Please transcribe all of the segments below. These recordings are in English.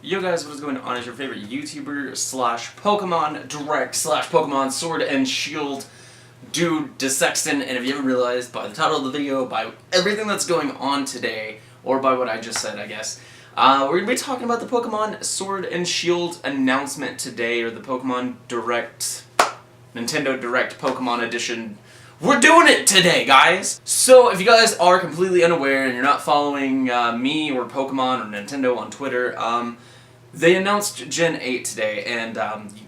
Yo guys, what is going on? It's your favorite YouTuber slash Pokemon Direct slash Pokemon Sword and Shield dude, DeSexton, and if you haven't realized by the title of the video, by everything that's going on today, or by what I just said, I guess, we're going to be talking about the Pokemon Sword and Shield announcement today, or the Pokemon Direct, Nintendo Direct Pokemon Edition. We're doing it today, guys! So, if you guys are completely unaware and you're not following me or Pokemon or Nintendo on Twitter, they announced Gen 8 today, and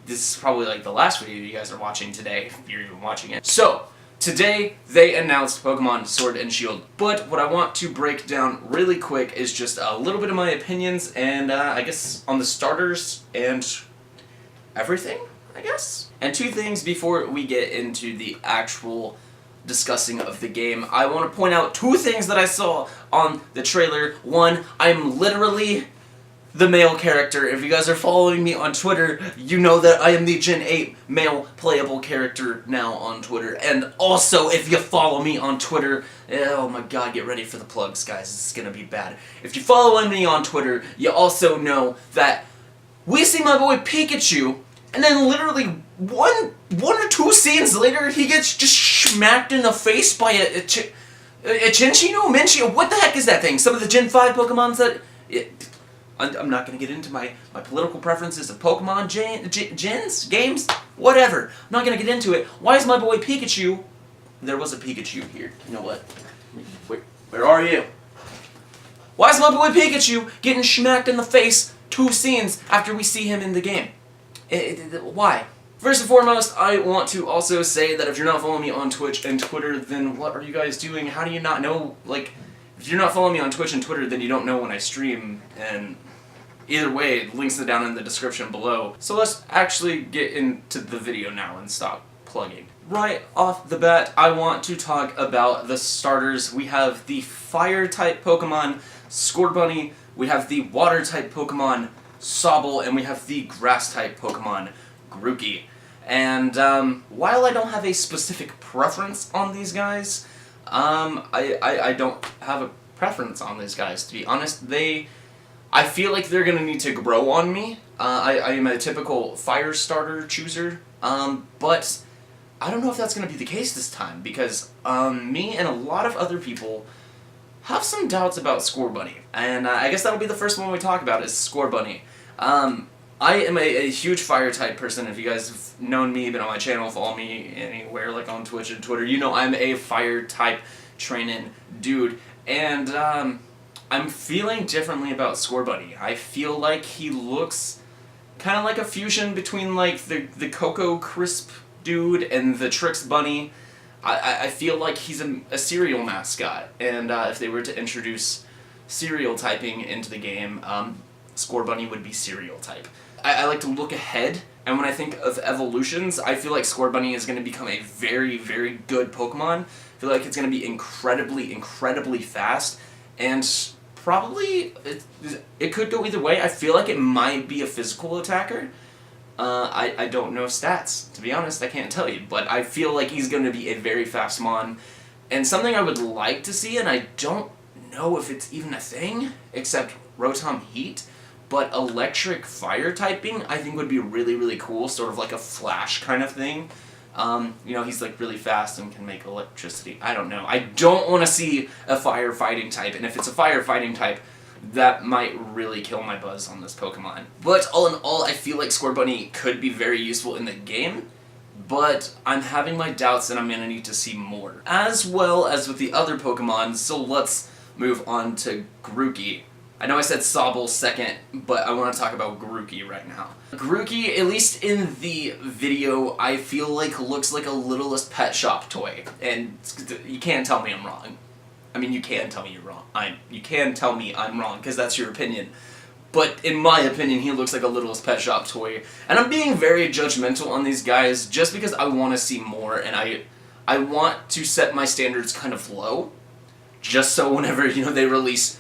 this is probably like the last video you guys are watching today, if you're even watching it. So, today they announced Pokemon Sword and Shield, but what I want to break down really quick is just a little bit of my opinions, and I guess on the starters and everything, I guess? And two things before we get into the actual discussing of the game. I want to point out two things that I saw on the trailer. One, I'm literally the male character. If you guys are following me on Twitter, you know that I am the Gen 8 male playable character now on Twitter. And also, if you follow me on Twitter, oh my god, get ready for the plugs, guys. This is gonna be bad. If you follow me on Twitter, you also know that we see my boy Pikachu, and then literally one or two scenes later, he gets just smacked in the face by a Chinchino? Minchino? What the heck is that thing? Some of the Gen 5 Pokemons that... I'm not going to get into my political preferences of Pokemon, gens, games, whatever. I'm not going to get into it. Why is my boy Pikachu... There was a Pikachu here. You know what? Where are you? Why is my boy Pikachu getting smacked in the face two scenes after we see him in the game? Why? First and foremost, I want to also say that if you're not following me on Twitch and Twitter, then what are you guys doing? How do you not know, like... If you're not following me on Twitch and Twitter, then you don't know when I stream, and either way, links are down in the description below. So let's actually get into the video now and stop plugging. Right off the bat, I want to talk about the starters. We have the Fire-type Pokemon, Scorbunny, we have the Water-type Pokemon, Sobble, and we have the Grass-type Pokemon, Grookey. And while I don't have a specific preference on these guys, I don't have a preference on these guys, to be honest. I feel like they're gonna need to grow on me. I am a typical fire starter chooser, but I don't know if that's gonna be the case this time, because me and a lot of other people have some doubts about Scorbunny, and I guess that'll be the first one we talk about is Scorbunny. I am a huge fire-type person. If you guys have known me, been on my channel, follow me anywhere, like on Twitch and Twitter, you know I'm a fire-type training dude. And I'm feeling differently about Scorbunny. I feel like he looks kind of like a fusion between like the Cocoa Crisp dude and the Trix Bunny. I feel like he's a cereal mascot. And if they were to introduce cereal typing into the game, Scorbunny would be cereal type. I like to look ahead, and when I think of evolutions, I feel like Scorbunny is going to become a very, very good Pokemon. I feel like it's going to be incredibly, incredibly fast, and probably, it could go either way. I feel like it might be a physical attacker. I don't know stats, to be honest, I can't tell you, but I feel like he's going to be a very fast Mon, and something I would like to see, and I don't know if it's even a thing, except Rotom Heat, but electric fire typing I think would be really, really cool, sort of like a Flash kind of thing. You know, he's like really fast and can make electricity. I don't know. I don't want to see a fire fighting type, and if it's a fire fighting type, that might really kill my buzz on this Pokemon. But all in all, I feel like Scorbunny could be very useful in the game, but I'm having my doubts and I'm going to need to see more. As well as with the other Pokemon, so let's move on to Grookey. I know I said Sobble second, but I want to talk about Grookey right now. Grookey, at least in the video, I feel like looks like a Littlest Pet Shop toy, and you can't tell me I'm wrong. I mean, you can tell me you're wrong. You can tell me I'm wrong, because that's your opinion. But in my opinion, he looks like a Littlest Pet Shop toy, and I'm being very judgmental on these guys just because I want to see more, and I want to set my standards kind of low, just so whenever, you know, they release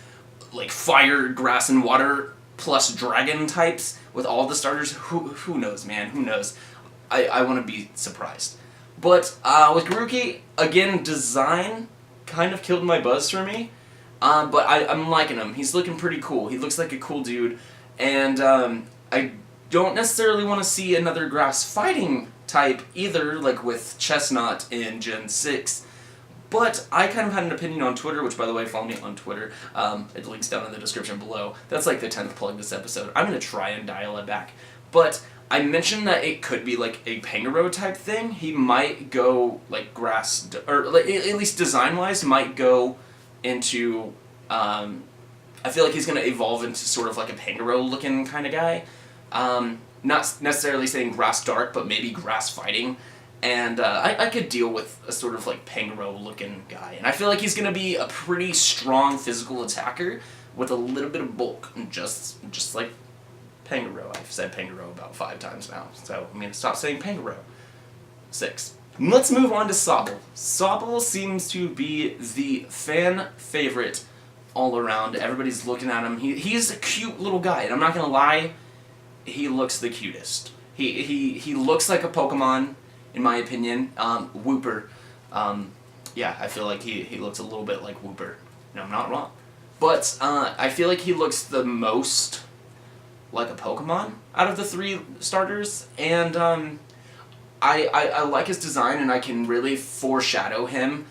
like fire, grass, and water plus dragon types with all the starters, who knows, man, who knows. I want to be surprised. But with Grookey, again, design kind of killed my buzz for me, but I'm liking him. He's looking pretty cool. He looks like a cool dude, And I don't necessarily want to see another grass fighting type either, like with Chestnut in Gen 6. But I kind of had an opinion on Twitter, which, by the way, follow me on Twitter. It links down in the description below. That's like the 10th plug this episode. I'm going to try and dial it back. But I mentioned that it could be like a Pangoro type thing. He might go like grass, or at least design-wise, might go into... I feel like he's going to evolve into sort of like a Pangoro-looking kind of guy. Not necessarily saying grass dark, but maybe grass fighting. And I could deal with a sort of like Pangoro-looking guy. And I feel like he's going to be a pretty strong physical attacker with a little bit of bulk, just like Pangoro. I've said Pangoro about 5 times now, so I'm going to stop saying Pangoro. 6. Let's move on to Sobble. Sobble seems to be the fan favorite all around. Everybody's looking at him. He's a cute little guy, and I'm not going to lie, he looks the cutest. He looks like a Pokemon, in my opinion. Wooper. Yeah, I feel like he looks a little bit like Wooper. No, I'm not wrong. But I feel like he looks the most like a Pokemon out of the 3 starters, and I like his design, and I can really foreshadow him.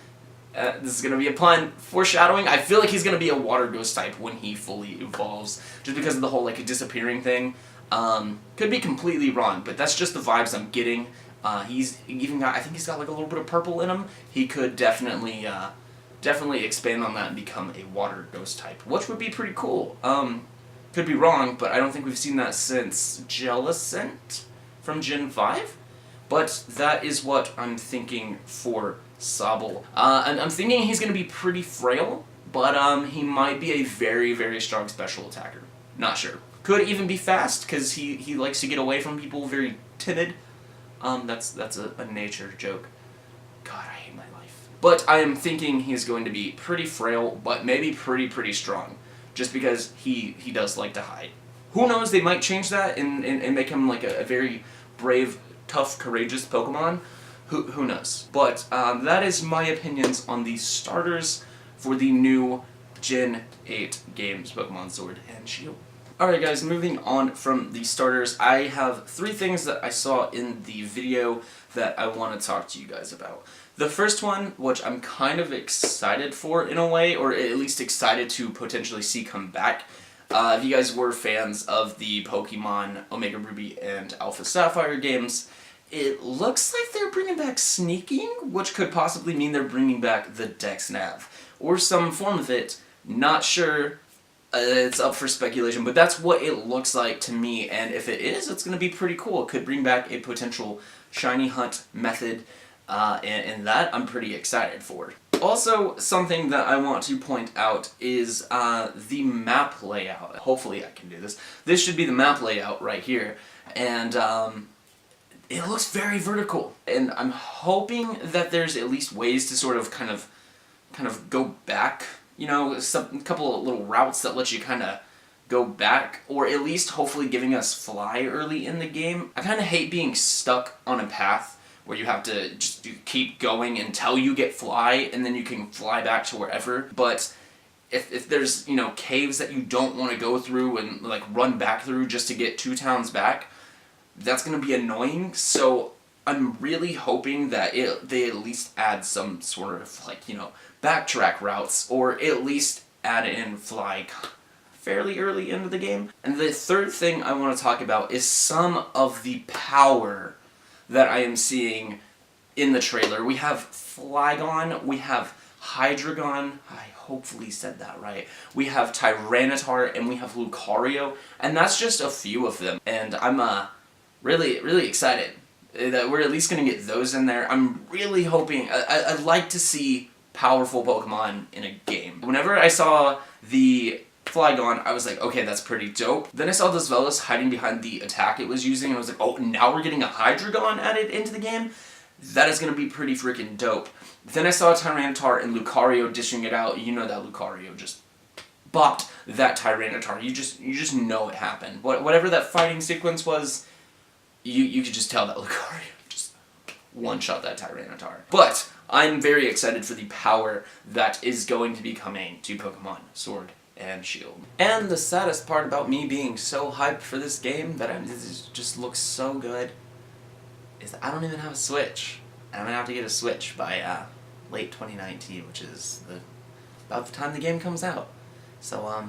This is going to be a pun. Foreshadowing, I feel like he's going to be a water ghost type when he fully evolves, just because of the whole like disappearing thing. Could be completely wrong, but that's just the vibes I'm getting. He's even got, I think he's got like a little bit of purple in him. He could definitely expand on that and become a water ghost type, which would be pretty cool. Could be wrong, but I don't think we've seen that since Jellicent from Gen 5. But that is what I'm thinking for Sobble. I'm thinking he's going to be pretty frail, but he might be a very, very strong special attacker. Not sure. Could even be fast, because he likes to get away from people, very timid. That's a nature joke. God, I hate my life. But I am thinking he's going to be pretty frail, but maybe pretty strong, just because he does like to hide. Who knows, they might change that and make him like a very brave, tough, courageous Pokemon. Who knows? But that is my opinions on the starters for the new Gen 8 games, Pokemon Sword and Shield. Alright guys, moving on from the starters, I have 3 things that I saw in the video that I want to talk to you guys about. The first one, which I'm kind of excited for in a way, or at least excited to potentially see come back. If you guys were fans of the Pokemon Omega Ruby and Alpha Sapphire games, it looks like they're bringing back sneaking, which could possibly mean they're bringing back the Dex Nav, or some form of it. Not sure. It's up for speculation, but that's what it looks like to me, and if it is, it's going to be pretty cool. It could bring back a potential shiny hunt method, and that I'm pretty excited for. Also, something that I want to point out is the map layout. Hopefully I can do this. This should be the map layout right here, and it looks very vertical, and I'm hoping that there's at least ways to sort of kind of go back. You know, a couple of little routes that let you kind of go back, or at least hopefully giving us fly early in the game. I kind of hate being stuck on a path where you have to just keep going until you get fly, and then you can fly back to wherever. But if there's, you know, caves that you don't want to go through and like run back through just to get 2 towns back, that's going to be annoying. So I'm really hoping that they at least add some sort of, like, you know, backtrack routes, or at least add in fly fairly early into the game. And the third thing I want to talk about is some of the power that I am seeing in the trailer. We have Flygon, we have Hydreigon, I hopefully said that right, we have Tyranitar, and we have Lucario, and that's just a few of them. And I'm really excited that we're at least going to get those in there. I'm really hoping, I'd like to see powerful Pokemon in a game. Whenever I saw the Flygon, I was like, okay, that's pretty dope. Then I saw this Velos hiding behind the attack it was using, and I was like, oh, now we're getting a Hydreigon added into the game? That is going to be pretty freaking dope. Then I saw Tyranitar and Lucario dishing it out. You know that Lucario just bopped that Tyranitar. You just know it happened. Whatever that fighting sequence was, you could just tell that Lucario just one-shot that Tyranitar. But I'm very excited for the power that is going to be coming to Pokemon Sword and Shield. And the saddest part about me being so hyped for this game that this just looks so good is that I don't even have a Switch. And I'm gonna have to get a Switch by late 2019, which is about the time the game comes out. So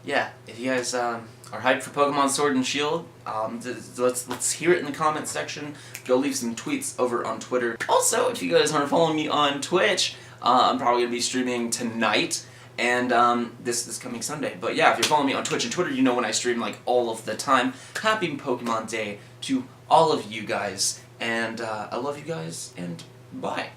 yeah, if you guys are hyped for Pokemon Sword and Shield, let's hear it in the comments section. Go leave some tweets over on Twitter. Also, if you guys aren't following me on Twitch, I'm probably gonna be streaming tonight and this coming Sunday. But yeah, if you're following me on Twitch and Twitter, you know when I stream like all of the time. Happy Pokemon Day to all of you guys, and I love you guys, and bye.